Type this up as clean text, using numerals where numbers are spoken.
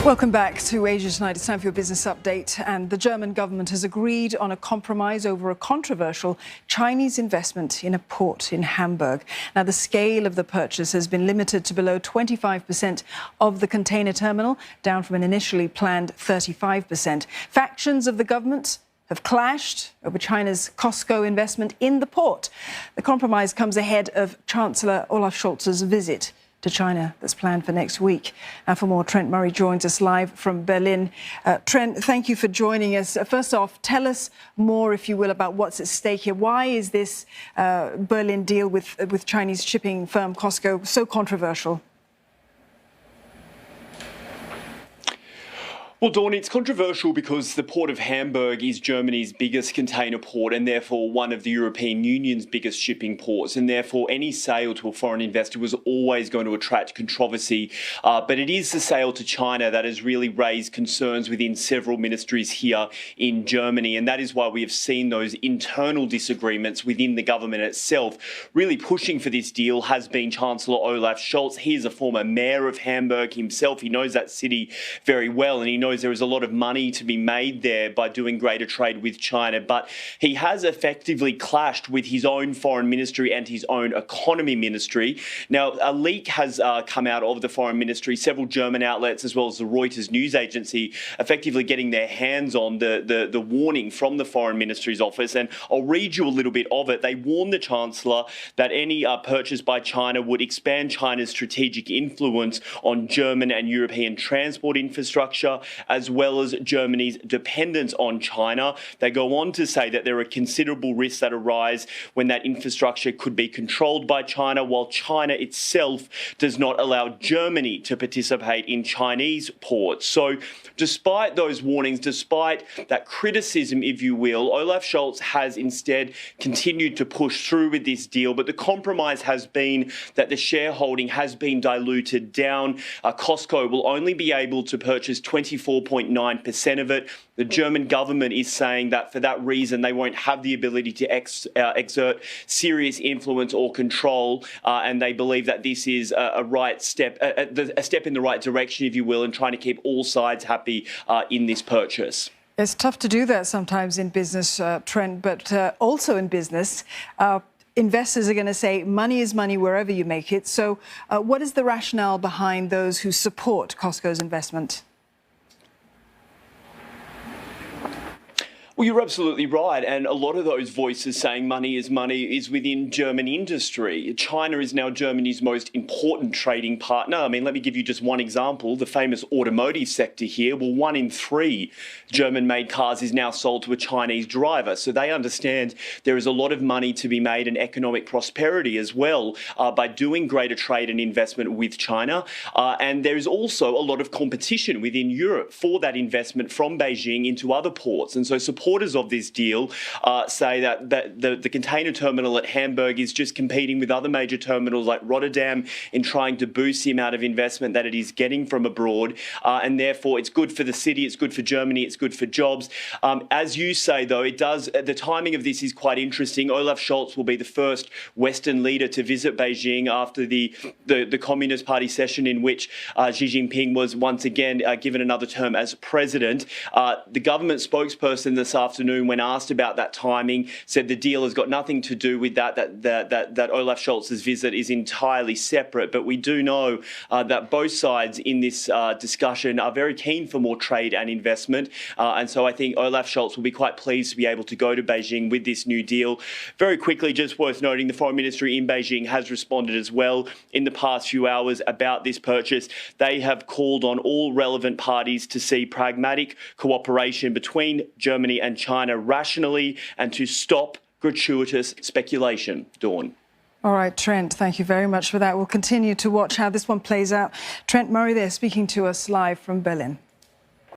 Welcome back to Asia Tonight. It's time for your business update. And the German government has agreed on a compromise over a controversial Chinese investment in a port in Hamburg. Now, the scale of the purchase has been limited to below 25% of the container terminal, down from an initially planned 35%. Factions of the government have clashed over China's Cosco investment in the port. The compromise comes ahead of Chancellor Olaf Scholz's visit to China that's planned for next week. And for more, Trent Murray joins us live from Berlin. Trent, thank you for joining us. First off, tell us more, if you will, about what's at stake here. Why is this Berlin deal with Chinese shipping firm Cosco so controversial? Well, Dawn, it's controversial because the port of Hamburg is Germany's biggest container port and therefore one of the European Union's biggest shipping ports. And therefore, any sale to a foreign investor was always going to attract controversy. But it is the sale to China that has really raised concerns within several ministries here in Germany. And that is why we have seen those internal disagreements within the government itself. Really pushing for this deal has been Chancellor Olaf Scholz. He is a former mayor of Hamburg himself. He knows that city very well, and he knows there is a lot of money to be made there by doing greater trade with China, but he has effectively clashed with his own foreign ministry and his own economy ministry. Now, a leak has come out of the foreign ministry, several German outlets as well as the Reuters news agency effectively getting their hands on the warning from the foreign ministry's office, and I'll read you a little bit of it. They warned the Chancellor that any purchase by China would expand China's strategic influence on German and European transport infrastructure, as well as Germany's dependence on China. They go on to say that there are considerable risks that arise when that infrastructure could be controlled by China, while China itself does not allow Germany to participate in Chinese ports. So despite those warnings, despite that criticism, if you will, Olaf Scholz has instead continued to push through with this deal. But the compromise has been that the shareholding has been diluted down. Cosco will only be able to purchase 24.9% of it. The German government is saying that for that reason, they won't have the ability to exert serious influence or control. And they believe that this is a step in the right direction, if you will, in trying to keep all sides happy in this purchase. It's tough to do that sometimes in business, Trent, but also in business, investors are going to say money is money wherever you make it. So what is the rationale behind those who support Cosco's investment? Well, you're absolutely right. And a lot of those voices saying money is within German industry. China is now Germany's most important trading partner. I mean, let me give you just one example. The famous automotive sector here. Well, 1 in 3 German-made cars is now sold to a Chinese driver. So they understand there is a lot of money to be made and economic prosperity as well by doing greater trade and investment with China. And there is also a lot of competition within Europe for that investment from Beijing into other ports. And so supporters of this deal say that the container terminal at Hamburg is just competing with other major terminals like Rotterdam in trying to boost the amount of investment that it is getting from abroad. And therefore, it's good for the city, it's good for Germany, it's good for jobs. As you say, though, the timing of this is quite interesting. Olaf Scholz will be the first Western leader to visit Beijing after the Communist Party session in which Xi Jinping was once again given another term as president. The government spokesperson this afternoon, when asked about that timing, said the deal has got nothing to do with that Olaf Scholz's visit is entirely separate. But we do know that both sides in this discussion are very keen for more trade and investment. And so I think Olaf Scholz will be quite pleased to be able to go to Beijing with this new deal. Very quickly, just worth noting, the foreign ministry in Beijing has responded as well in the past few hours about this purchase. They have called on all relevant parties to see pragmatic cooperation between Germany and China rationally and to stop gratuitous speculation. Dawn. All right, Trent, thank you very much for that. We'll continue to watch how this one plays out. Trent Murray there speaking to us live from Berlin.